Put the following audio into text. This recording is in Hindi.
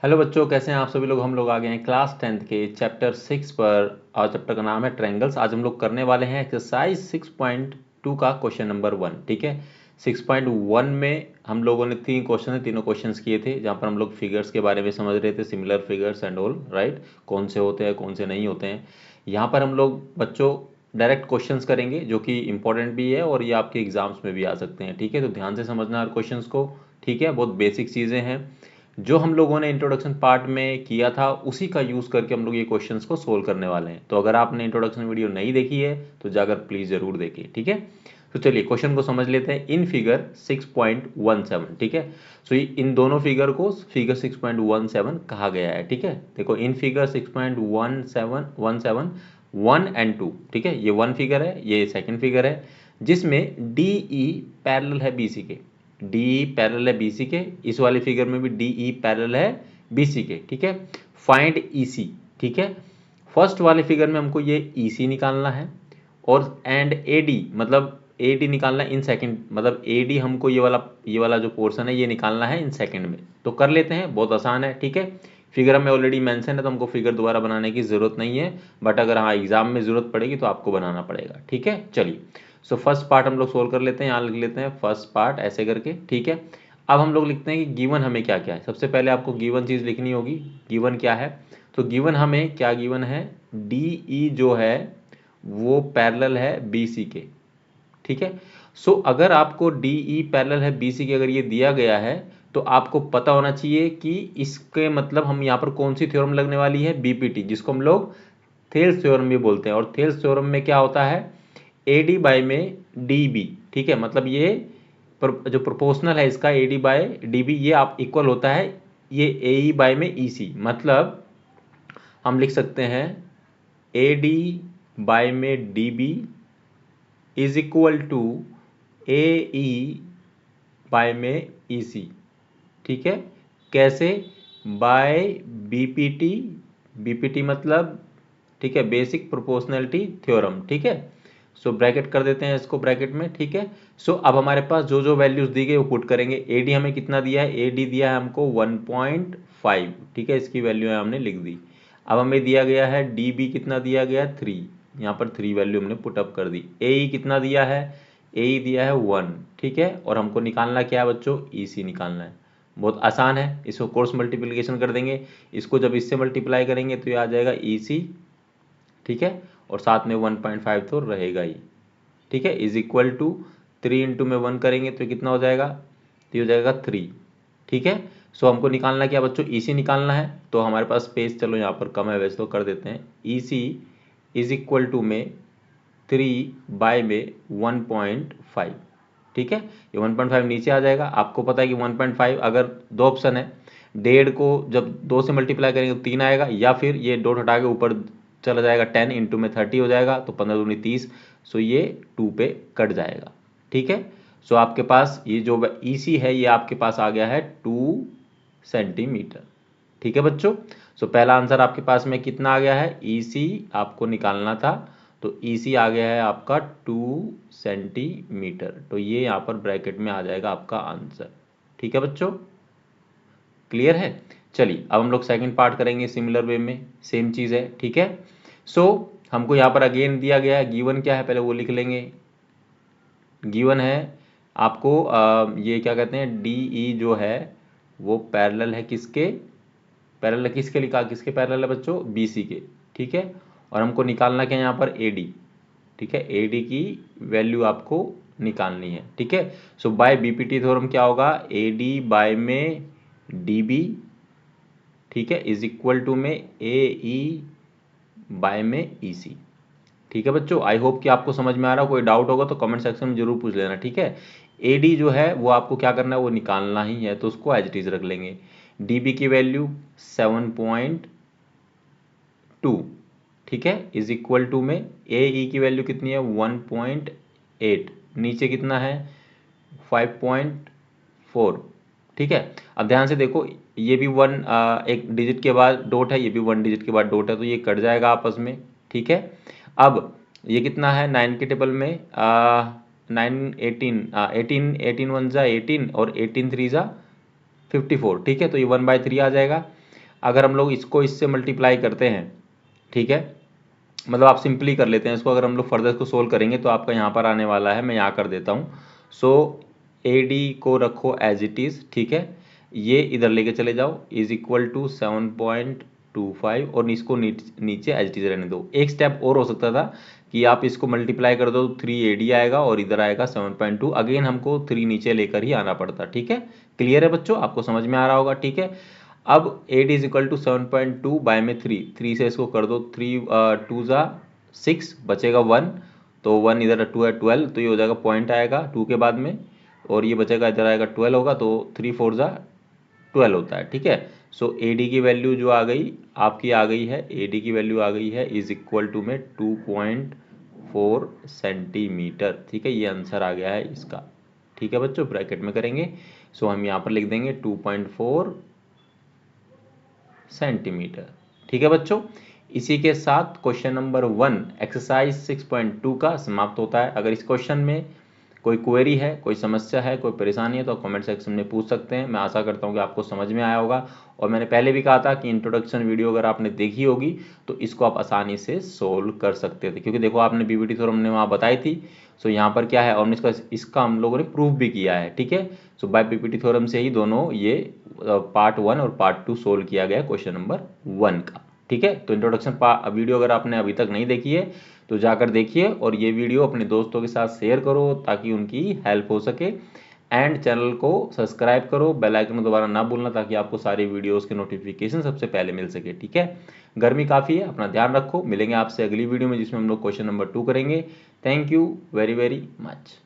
हेलो बच्चों, कैसे हैं आप सभी लोग। हम लोग आ गए हैं क्लास 10th के चैप्टर 6 पर और चैप्टर का नाम है ट्रायंगल्स। आज हम लोग करने वाले हैं एक्सरसाइज 6.2 का क्वेश्चन नंबर 1। ठीक है, 6.1 में हम लोगों ने 3 क्वेश्चन है, तीनों क्वेश्चंस किए थे जहां पर हम लोग फिगर्स के बारे में समझ रहे थे, similar figures and all right, कौन से होते हैं कौन से नहीं होते हैं। यहाँ पर हम लोग बच्चों डायरेक्ट क्वेश्चंस करेंगे जो कि इंपॉर्टेंट भी है और ये आपके एग्जाम्स में भी आ सकते हैं। ठीक है, तो ध्यान से समझना हर क्वेश्चंस को। ठीक है, बहुत बेसिक चीज़ें हैं जो हम लोगों ने इंट्रोडक्शन पार्ट में किया था, उसी का यूज़ करके हम लोग ये क्वेश्चंस को सोल्व करने वाले हैं। तो अगर आपने इंट्रोडक्शन वीडियो नहीं देखी है तो जाकर प्लीज़ ज़रूर देखिए। ठीक है, तो चलिए क्वेश्चन को समझ लेते हैं। इन फिगर 6.17, ठीक है, सो इन दोनों फिगर को फिगर 6.17 कहा गया है। ठीक है, देखो इन फिगर 6.17 1 एंड 2, ठीक है, ये 1 फिगर है, ये सेकंड फिगर है, जिसमें डी ई पैरेलल है बीसी के। डी ई पैरेलल है बीसी के, इस वाले फिगर में भी डी ई पैरेलल है बीसी के। ठीक है, फाइंड ईसी। ठीक है, फर्स्ट वाले फिगर में हमको ये ईसी निकालना है और एंड एडी, मतलब एडी निकालना है इन सेकंड, मतलब एडी हमको ये वाला जो पोर्शन है ये निकालना है इन सेकंड में। तो कर लेते हैं, बहुत आसान है। ठीक है, फिगर हमें ऑलरेडी मेंशन है तो हमको फिगर दोबारा बनाने की ज़रूरत नहीं है, बट अगर हाँ एग्जाम में ज़रूरत पड़ेगी तो आपको बनाना पड़ेगा। ठीक है, चलिए सो फर्स्ट पार्ट हम लोग सोल्व कर लेते हैं। यहाँ लिख लेते हैं फर्स्ट पार्ट ऐसे करके। ठीक है, अब हम लोग लिखते हैं कि गिवन हमें क्या क्या है। सबसे पहले आपको गिवन चीज़ लिखनी होगी। गिवन क्या है, तो गिवन हमें क्या गिवन है, डी ई जो है वो पैरेलल है बी सी के। ठीक है, सो अगर आपको डी ई पैरेलल है बी सी के, अगर ये दिया गया है तो आपको पता होना चाहिए कि इसके मतलब हम यहाँ पर कौन सी थ्योरम लगने वाली है, बीपीटी, जिसको हम लोग थेल्स थ्योरम भी बोलते हैं। और थेल्स थ्योरम में क्या होता है, ए डी बाई में डी बी। ठीक है, मतलब ये जो प्रोपोर्शनल है इसका A D by D B, ये आप इक्वल होता है ये ए ई बाई में ई सी। मतलब हम लिख सकते हैं ए डी बाई में D B is equal to A E by में ई सी। ठीक है, कैसे, बाय बीपीटी। बीपीटी मतलब, ठीक है, बेसिक प्रोपोर्शनलिटी थ्योरम। ठीक है, सो ब्रैकेट कर देते हैं इसको ब्रैकेट में। ठीक है, सो अब हमारे पास जो जो वैल्यूज दी गई वो पुट करेंगे। ए डी हमें कितना दिया है, ए डी दिया है हमको 1.5। ठीक है, इसकी वैल्यू है हमने लिख दी। अब हमें दिया गया है डी बी कितना दिया गया है 3, यहाँ पर 3 वैल्यू हमने पुटअप कर दी। ए ई कितना दिया है, ए ई दिया है 1। ठीक है, और हमको निकालना क्या है बच्चों, ई सी निकालना है। बहुत आसान है, इसको क्रॉस मल्टीप्लिकेशन कर देंगे। इसको जब इससे मल्टीप्लाई करेंगे तो ये आ जाएगा ई सी। ठीक है, और साथ में 1.5 तो रहेगा ही। ठीक है, इज इक्वल टू 3 इंटू में 1 करेंगे तो कितना हो जाएगा, तो ये हो जाएगा 3। ठीक है, सो हमको निकालना क्या बच्चों, ई सी निकालना है। तो हमारे पास स्पेस चलो यहाँ पर कम है वैसे, तो कर देते हैं ई सी इज इक्वल टू में 3 बाय में 1.5। ठीक है, ये 1.5 नीचे आ जाएगा। आपको पता है कि 1.5 अगर दो ऑप्शन है, 1.5 को जब 2 से मल्टीप्लाई करेंगे तो 3 आएगा, या फिर ये डॉट हटा के ऊपर चला जाएगा 10 इंटू में 30 हो जाएगा, तो 15 दूनी 30। सो ये 2 पे कट जाएगा। ठीक है, सो आपके पास ये जो ई सी है ये आपके पास आ गया है 2 सेंटीमीटर। ठीक है बच्चों, सो पहला आंसर आपके पास में कितना आ गया है, ई सी आपको निकालना था, तो ई सी आ गया है आपका 2 सेंटीमीटर। तो ये यहाँ पर ब्रैकेट में आ जाएगा आपका आंसर। ठीक है बच्चों, क्लियर है। चलिए अब हम लोग सेकंड पार्ट करेंगे सिमिलर वे में, सेम चीज़ है। ठीक है, सो हमको यहाँ पर अगेन दिया गया है, गिवन क्या है पहले वो लिख लेंगे। गिवन है आपको ये क्या कहते हैं, डी ई जो है वो पैरेलल है किसके, पैरेलल किसके लिखा, किसके पैरेलल है बच्चों, बी सी के। ठीक है, और हमको निकालना क्या है यहाँ पर, ए डी। ठीक है, ए डी की वैल्यू आपको निकालनी है। ठीक है, सो बाय बीपीटी थ्योरम क्या होगा, ए डी बाय में डी बी, ठीक है, इज इक्वल टू में ए ई बाय में ई सी। ठीक है बच्चों, आई होप कि आपको समझ में आ रहा हो। कोई डाउट होगा तो कमेंट सेक्शन में जरूर पूछ लेना। ठीक है, ए डी जो है वो आपको क्या करना है, वो निकालना ही है, तो उसको एज इट इज रख लेंगे। डी बी की वैल्यू 7.2, ठीक है, इज इक्वल टू में ए ई की वैल्यू कितनी है 1.8, नीचे कितना है 5.4। ठीक है, अब ध्यान से देखो, ये भी 1 एक डिजिट के बाद डॉट है, ये भी 1 डिजिट के बाद डॉट है, तो ये कट जाएगा आपस में। ठीक है, अब ये कितना है 9 के टेबल में 9 18 18 वन जा 18 और 18 3 जा 54। ठीक है, तो ये 1/3 आ जाएगा। अगर हम लोग इसको इससे मल्टीप्लाई करते हैं, ठीक है, मतलब आप सिंपली कर लेते हैं इसको, अगर हम लोग फर्दर इसको सोल्व करेंगे तो आपका यहाँ पर आने वाला है, मैं यहाँ कर देता हूँ। सो ए डी को रखो एज इट इज़, ठीक है, ये इधर लेके चले जाओ, इज इक्वल टू 7.25 और इसको नीचे एज इट इज रहने दो। एक स्टेप और हो सकता था कि आप इसको मल्टीप्लाई कर दो, 3AD आएगा और इधर आएगा 7.2, अगेन हमको 3 नीचे लेकर ही आना पड़ता, ठीक है। क्लियर है बच्चों, आपको समझ में आ रहा होगा, ठीक है। अब 8 इज इक्वल टू 7.2 बाय में 3 से इसको कर दो, 3 2 ज़ा 6, बचेगा 1, तो 1 इधर 2 है 12, तो ये हो जाएगा पॉइंट आएगा 2 के बाद में, और ये बचेगा इधर आएगा 12 होगा, तो 3 4 ज़ा 12 होता है, ठीक है। सो ए डी की वैल्यू जो आ गई आपकी आ गई है, ए डी की वैल्यू आ गई है इज इक्वल टू में 2.4 सेंटीमीटर, ठीक है, ये आंसर आ गया है इसका, ठीक है बच्चों, ब्रैकेट में करेंगे। सो हम यहाँ पर लिख देंगे 2.4 सेंटीमीटर, ठीक है बच्चों। इसी के साथ क्वेश्चन नंबर 1 एक्सरसाइज 6.2 का समाप्त होता है। अगर इस क्वेश्चन में कोई क्वेरी है, कोई समस्या है, कोई परेशानी है तो कमेंट सेक्शन में पूछ सकते हैं। मैं आशा करता हूँ कि आपको समझ में आया होगा, और मैंने पहले भी कहा था कि इंट्रोडक्शन वीडियो अगर आपने देखी होगी तो इसको आप आसानी से सोल्व कर सकते थे, क्योंकि देखो आपने बीबीटी थ्योरम ने वहाँ बताई थी। सो यहाँ पर क्या है, और इसका हम लोगों ने प्रूफ भी किया है, ठीक है। सो बाय बीबीटी थ्योरम से ही दोनों ये पार्ट 1 और पार्ट 2 सोल्व किया गया क्वेश्चन नंबर 1 का, ठीक है। तो इंट्रोडक्शन वीडियो अगर आपने अभी तक नहीं देखी है तो जाकर देखिए, और ये वीडियो अपने दोस्तों के साथ शेयर करो ताकि उनकी हेल्प हो सके। एंड चैनल को सब्सक्राइब करो, बेल आइकन को दोबारा ना भूलना ताकि आपको सारी वीडियोस के नोटिफिकेशन सबसे पहले मिल सके, ठीक है। गर्मी काफ़ी है, अपना ध्यान रखो। मिलेंगे आपसे अगली वीडियो में जिसमें हम लोग क्वेश्चन नंबर 2 करेंगे। Thank you very very much.